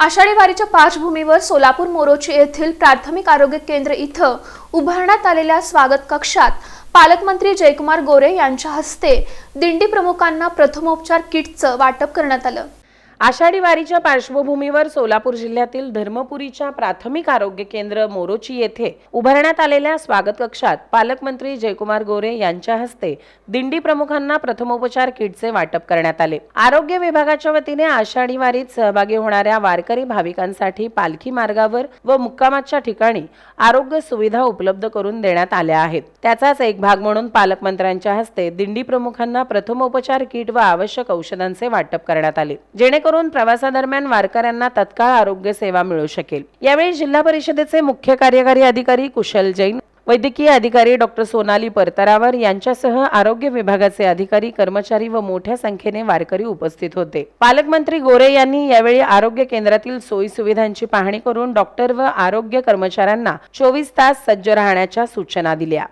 आषाढी वारीच्या पार्श्वभूमीवर सोलापूर मोरोची येथील प्राथमिक आरोग्य केंद्र इथं उभारण्यात आलेल्या स्वागत कक्षात पालकमंत्री जयकुमार गोरे यांच्या हस्ते दिंडी प्रमुखांना प्रथमोपचार किटचं वाटप करण्यात आलं। आषाढी वारीच्या पार्श्वभूमीवर सोलापूर जिल्ह्यातील धर्मपुरीच्या प्राथमिक आरोग्य केंद्र मोरोची येथे उभारण्यात आलेल्या स्वागत कक्षात पालकमंत्री जयकुमार गोरे यांच्या हस्ते दिंडी प्रमुखांना प्रथमोपचार किटचे वाटप करण्यात आले। आरोग्य विभागाच्या वतीने आषाढी वारीत सहभागी होणाऱ्या वारकरी भाविकांसाठी पालखी मार्गावर व मुक्कामाच्या ठिकाणी आरोग्य सुविधा उपलब्ध करून देण्यात आल्या आहेत। त्याचाच एक भाग म्हणून पालकमंत्र्यांच्या हस्ते दिंडी प्रमुखांना प्रथमोपचार किट व आवश्यक औषधांचे वाटप करण्यात आले, जेणेकरून प्रवासादरम्यान वारकऱ्यांना तत्काळ आरोग्य सेवा मिळू शकेल। यावेळी जिल्हा परिषदेचे मुख्य कार्यकारी अधिकारी कुशल जैन, वैद्यकीय अधिकारी डॉक्टर सोनाली परतरावर यांच्यासह आरोग्य विभागाचे अधिकारी, कर्मचारी व मोठ्या संख्येने वारकरी उपस्थित होते। पालकमंत्री गोरे यांनी यावेळी आरोग्य केंद्रातील सोयी सुविधांची पाहणी करून डॉक्टर व आरोग्य कर्मचाऱ्यांना 24 तास सज्ज राहण्याच्या सूचना दिल्या।